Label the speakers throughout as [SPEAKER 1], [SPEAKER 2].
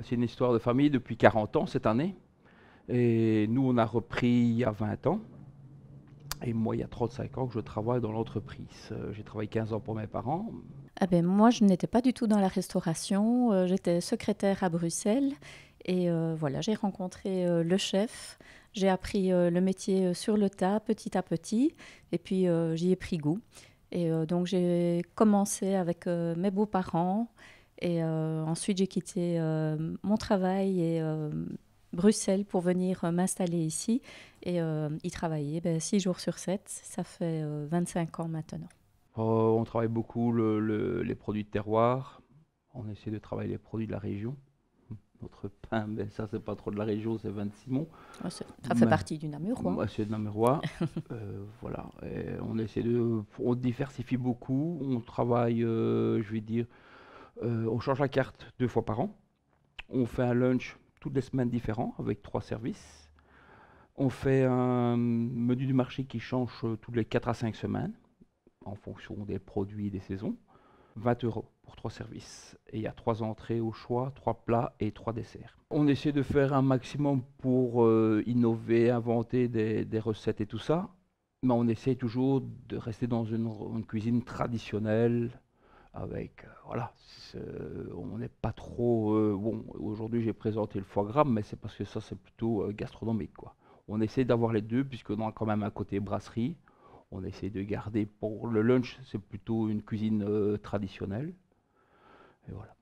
[SPEAKER 1] C'est une histoire de famille depuis 40 ans cette année. Et nous, on a repris il y a 20 ans. Et moi, il y a 35 ans que je travaille dans l'entreprise. J'ai travaillé 15 ans pour mes parents.
[SPEAKER 2] Ah ben, moi, je n'étais pas du tout dans la restauration. J'étais secrétaire à Bruxelles. Et voilà, j'ai rencontré le chef. J'ai appris le métier sur le tas, petit à petit. Et puis, j'y ai pris goût. Et donc, j'ai commencé avec mes beaux-parents. Et ensuite, j'ai quitté mon travail et Bruxelles pour venir m'installer ici et y travailler 6 jours sur 7. Ça fait 25 ans maintenant.
[SPEAKER 1] On travaille beaucoup les produits de terroir. On essaie de travailler les produits de la région. Notre pain, ben ça, c'est pas trop de la région, c'est Vin de Simon.
[SPEAKER 2] Ça fait
[SPEAKER 1] Mais
[SPEAKER 2] partie du Namurois.
[SPEAKER 1] moi, c'est de Namurois. Voilà. Et on diversifie beaucoup. On travaille, je vais dire, on change la carte 2 fois par an. On fait un lunch toutes les semaines différent avec 3 services. On fait un menu du marché qui change toutes les 4 à 5 semaines en fonction des produits et des saisons. 20 € pour 3 services. Et il y a 3 entrées au choix, 3 plats et 3 desserts. On essaie de faire un maximum pour innover, inventer des recettes et tout ça. Mais on essaie toujours de rester dans une cuisine traditionnelle. Avec, voilà, on n'est pas trop. Bon, aujourd'hui j'ai présenté le foie gras, mais c'est parce que ça c'est plutôt gastronomique, quoi. On essaie d'avoir les deux, puisqu'on a quand même un côté brasserie. On essaie de garder pour le lunch, c'est plutôt une cuisine traditionnelle. Et voilà.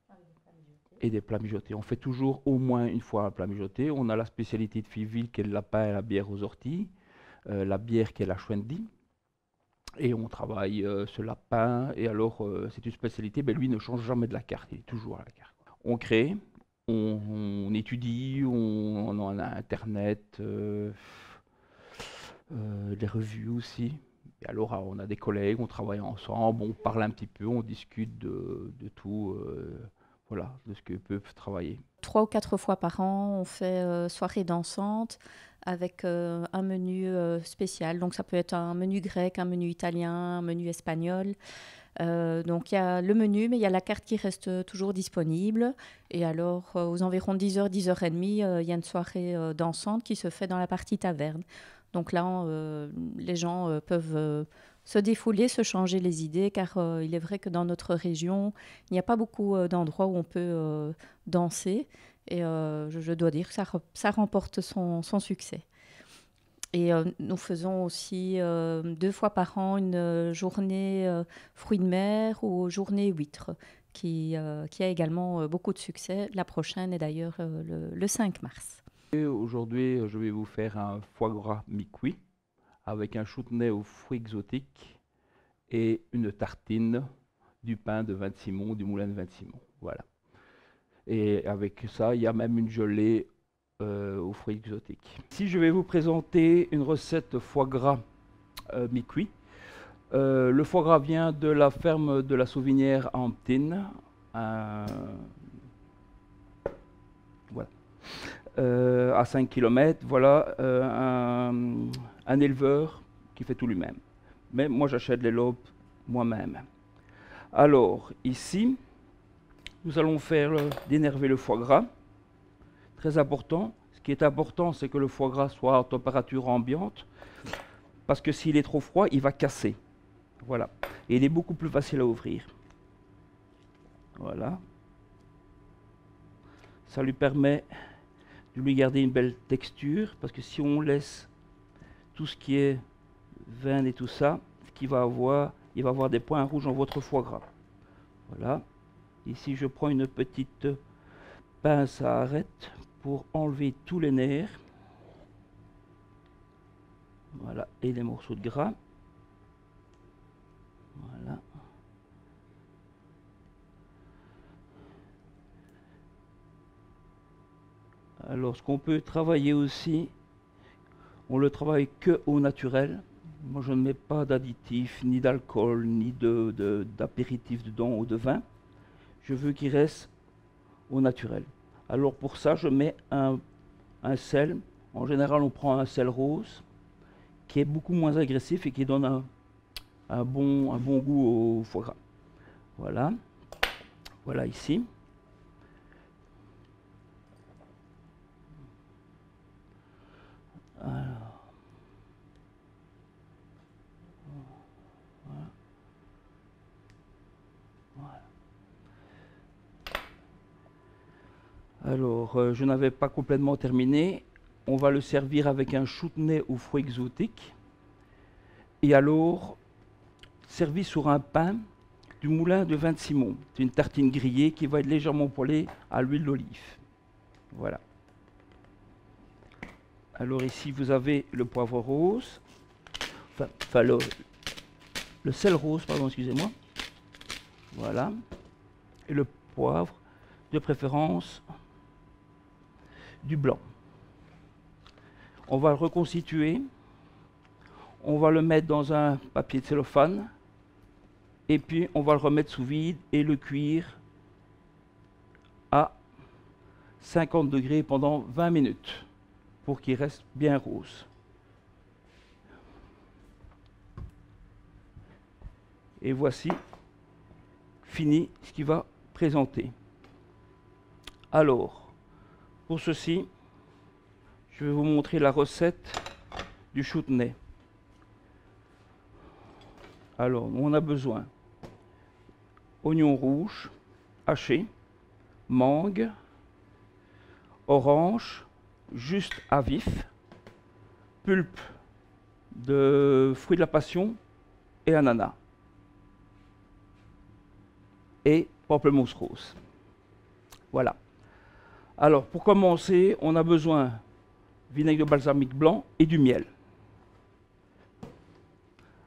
[SPEAKER 1] Et des plats mijotés. On fait toujours au moins une fois un plat mijoté. On a la spécialité de Fiville qui est le lapin et la bière aux orties, la bière qui est la Schwendi. Et on travaille ce lapin. Et alors, c'est une spécialité, ben lui ne change jamais de la carte, il est toujours à la carte. On crée, on étudie, on a Internet, des revues aussi. Et alors, on a des collègues, on travaille ensemble, on parle un petit peu, on discute de tout, voilà, de ce que peuvent travailler.
[SPEAKER 2] 3 ou 4 fois par an, on fait soirée dansante avec un menu spécial. Donc ça peut être un menu grec, un menu italien, un menu espagnol. Donc il y a le menu, mais il y a la carte qui reste toujours disponible. Et alors, aux environs de 10h, 10h30, il y a une soirée dansante qui se fait dans la partie taverne. Donc là, les gens peuvent se défouler, se changer les idées, car il est vrai que dans notre région, il n'y a pas beaucoup d'endroits où on peut danser. Et je dois dire que ça remporte son succès. Et nous faisons aussi 2 fois par an une journée fruits de mer ou journée huîtres, qui a également beaucoup de succès. La prochaine est d'ailleurs le 5 mars.
[SPEAKER 1] Et aujourd'hui, je vais vous faire un foie gras mi-cuit avec un chutney aux fruits exotiques et une tartine du pain de Vin-de-Simon, du moulin de Vin-de-Simon. Voilà. Et avec ça, il y a même une gelée aux fruits exotiques. Ici, je vais vous présenter une recette foie gras mi-cuit. Le foie gras vient de la ferme de la Sauvinière à Amptine. Voilà. À 5 km, voilà, un éleveur qui fait tout lui-même. Mais moi, j'achète les lobes moi-même. Alors, ici, nous allons faire d'énerver le foie gras. Très important. Ce qui est important, c'est que le foie gras soit à température ambiante, parce que s'il est trop froid, il va casser. Voilà. Et il est beaucoup plus facile à ouvrir. Voilà. Ça lui permet de lui garder une belle texture, parce que si on laisse tout ce qui est veine et tout ça, ce qu'il va avoir, il va avoir des points rouges dans votre foie gras. Voilà. Ici, je prends une petite pince à arête pour enlever tous les nerfs. Voilà, et les morceaux de gras. Voilà. Alors, ce qu'on peut travailler aussi, on le travaille que au naturel. Moi, je ne mets pas d'additifs, ni d'alcool, ni d'apéritif dedans ou de vin. Je veux qu'il reste au naturel. Alors, pour ça, je mets un sel. En général, on prend un sel rose qui est beaucoup moins agressif et qui donne un bon goût au foie gras. Voilà. Voilà ici. Alors, je n'avais pas complètement terminé. On va le servir avec un chutney aux fruits exotiques. Et alors, servi sur un pain du moulin de Vin de Simon. C'est une tartine grillée qui va être légèrement poêlée à l'huile d'olive. Voilà. Alors ici, vous avez le poivre rose. Enfin le sel rose, pardon, excusez-moi. Voilà. Et le poivre, de préférence, du blanc. On va le reconstituer. On va le mettre dans un papier de cellophane. Et puis, on va le remettre sous vide et le cuire à 50 degrés pendant 20 minutes pour qu'il reste bien rose. Et voici fini ce qu'il va présenter. Alors, pour ceci, je vais vous montrer la recette du chutney. Alors, on a besoin oignons rouges hachés, mangue, orange juste à vif, pulpe de fruits de la passion et ananas. Et pamplemousse rose. Voilà. Alors, pour commencer, on a besoin de vinaigre balsamique blanc et du miel.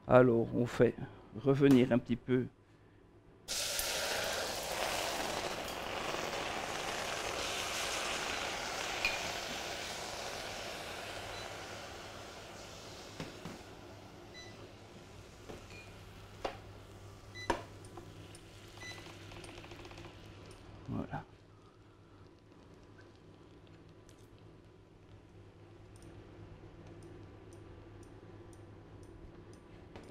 [SPEAKER 1] Alors, on fait revenir un petit peu. Voilà.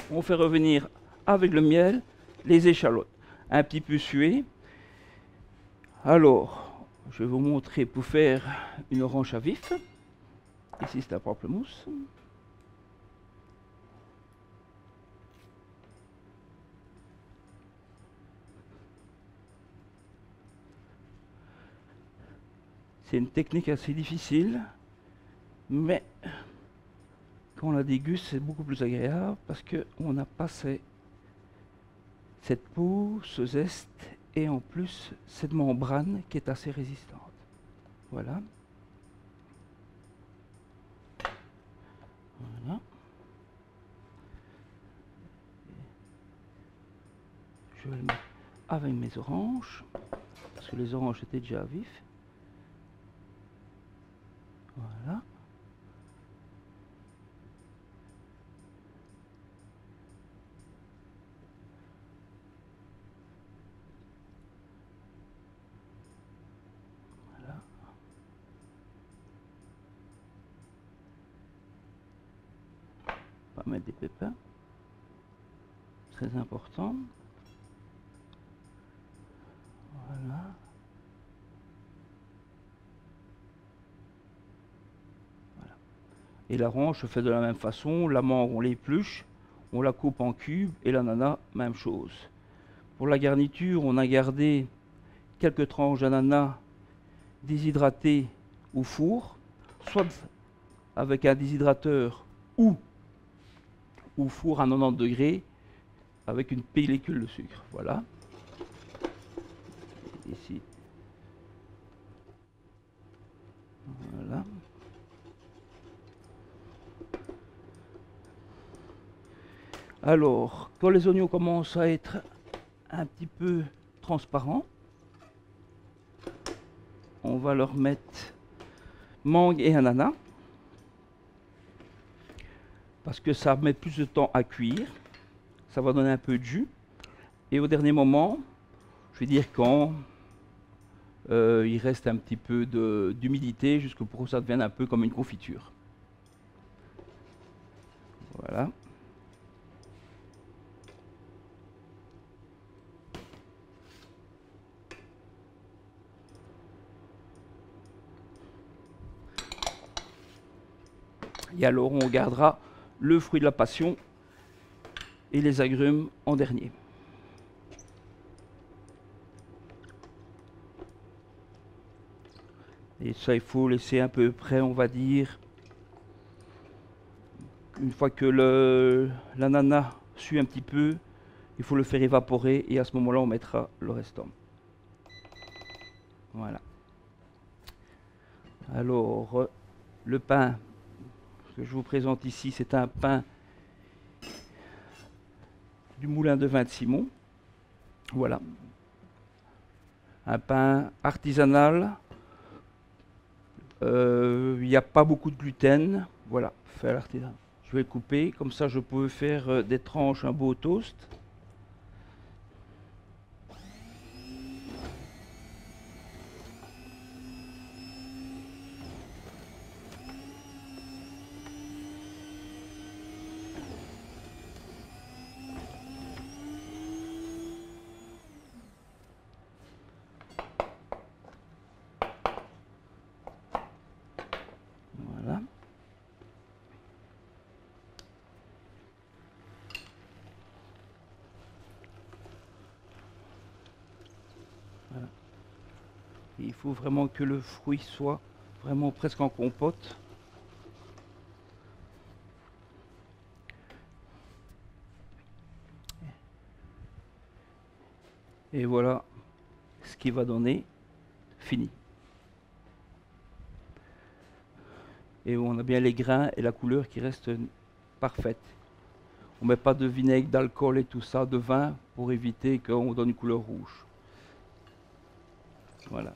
[SPEAKER 1] On fait revenir avec le miel les échalotes, un petit peu suées. Alors, je vais vous montrer pour faire une orange à vif. Ici, c'est la pamplemousse. C'est une technique assez difficile, mais quand on la déguste, c'est beaucoup plus agréable parce qu'on n'a pas cette peau, ce zeste et en plus cette membrane qui est assez résistante. Voilà. Voilà. Je vais le mettre avec mes oranges, parce que les oranges étaient déjà vifs. Voilà. Voilà. On va mettre des pépins. Très important. Voilà. Et l'orange se fait de la même façon. La mangue, on l'épluche, on la coupe en cubes. Et l'ananas, même chose. Pour la garniture, on a gardé quelques tranches d'ananas déshydratés au four, soit avec un déshydrateur ou au four à 90 degrés avec une pellicule de sucre. Voilà. Ici. Voilà. Alors, quand les oignons commencent à être un petit peu transparents, on va leur mettre mangue et ananas parce que ça met plus de temps à cuire, ça va donner un peu de jus. Et au dernier moment, je vais dire quand il reste un petit peu d'humidité jusqu'à pour que ça devienne un peu comme une confiture. Voilà. Et alors on gardera le fruit de la passion et les agrumes en dernier. Et ça, il faut laisser un peu près, on va dire, une fois que l'ananas sue un petit peu, il faut le faire évaporer et à ce moment-là, on mettra le restant. Voilà. Alors, le pain que je vous présente ici, c'est un pain du moulin de vin de Simon. Voilà. Un pain artisanal. Il n'y a pas beaucoup de gluten. Voilà, fait à l'artisanal. Je vais couper, comme ça je peux faire des tranches, un beau toast. Voilà. Voilà. Et il faut vraiment que le fruit soit vraiment presque en compote. Et voilà ce qui va donner fini. Et on a bien les grains et la couleur qui reste parfaite. On ne met pas de vinaigre, d'alcool et tout ça, de vin, pour éviter qu'on donne une couleur rouge. Voilà.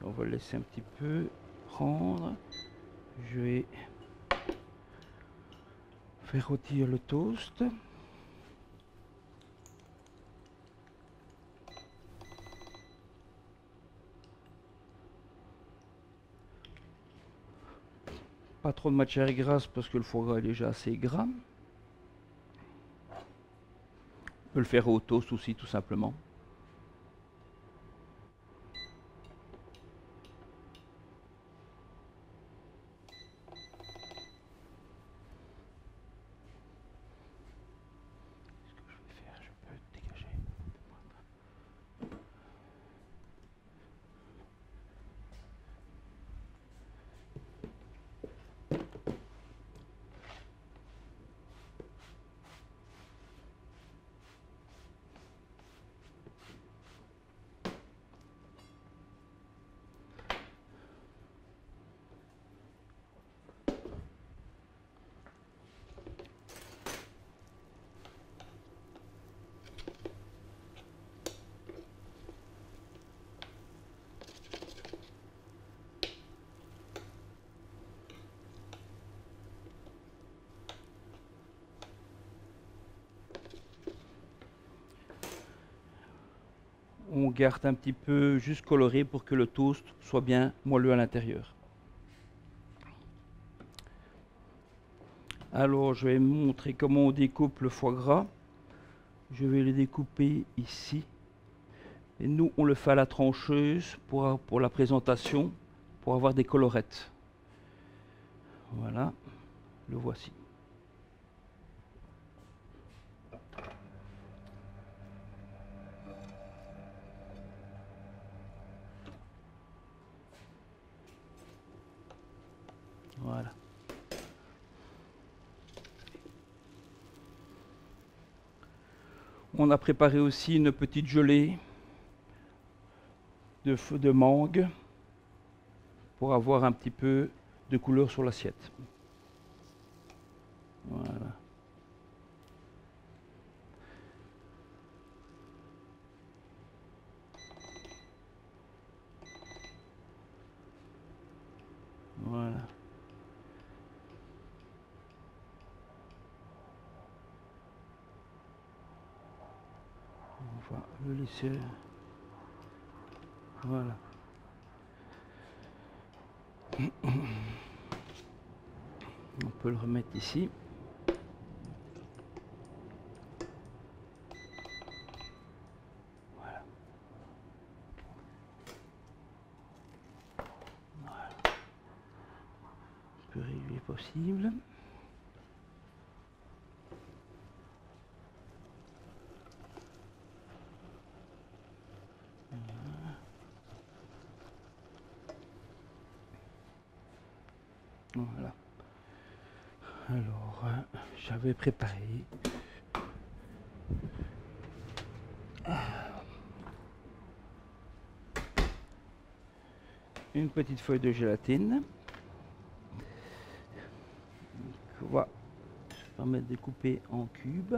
[SPEAKER 1] On va le laisser un petit peu prendre. Je vais faire rôtir le toast. Pas trop de matière grasse parce que le foie gras est déjà assez gras. On peut le faire au toast aussi tout simplement. Je peux dégager. On garde un petit peu juste coloré pour que le toast soit bien moelleux à l'intérieur. Alors je vais montrer comment on découpe le foie gras. Je vais le découper ici. Et nous, on le fait à la trancheuse pour la présentation, pour avoir des colorettes. Voilà, le voici. Voilà. On a préparé aussi une petite gelée de mangue pour avoir un petit peu de couleur sur l'assiette. Voilà. Voilà. On va le laisser. Voilà. On peut le remettre ici. Voilà. Voilà. Le plus régulier possible. Voilà. Alors, j'avais préparé une petite feuille de gélatine qu'on va permettre de découper en cubes.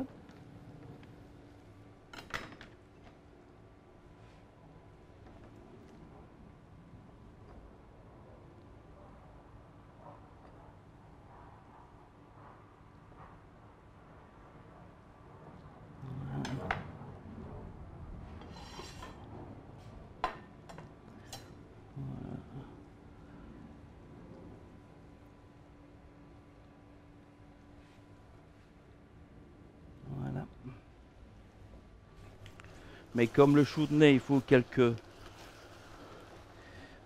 [SPEAKER 1] Voilà. Mais comme le chutney, il faut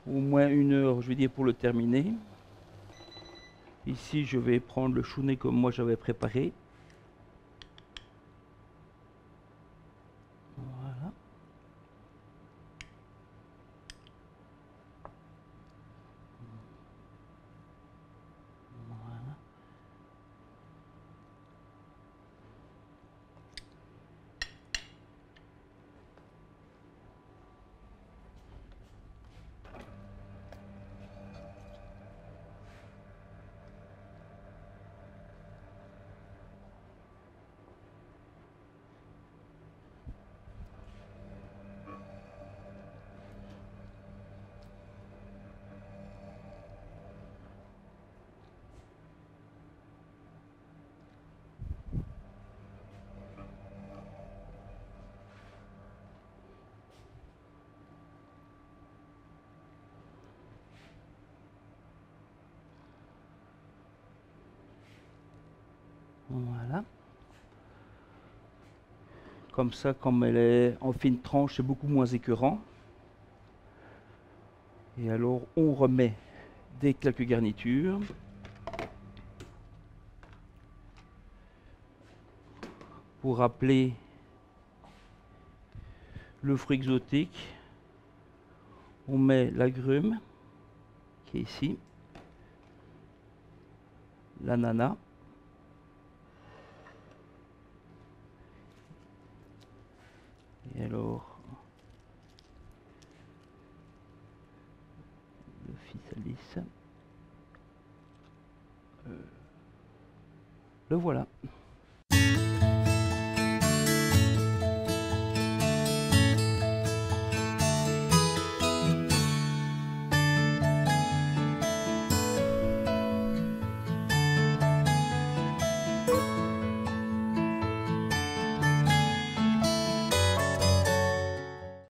[SPEAKER 1] au moins 1 heure, je vais dire, pour le terminer. Ici, je vais prendre le chutney comme moi j'avais préparé. Voilà. Voilà. Voilà. Comme ça, comme elle est en fine tranche, c'est beaucoup moins écœurant. Et alors, on remet quelques garnitures. Pour rappeler le fruit exotique, on met l'agrume, qui est ici, l'ananas, et alors le physalis, le voilà.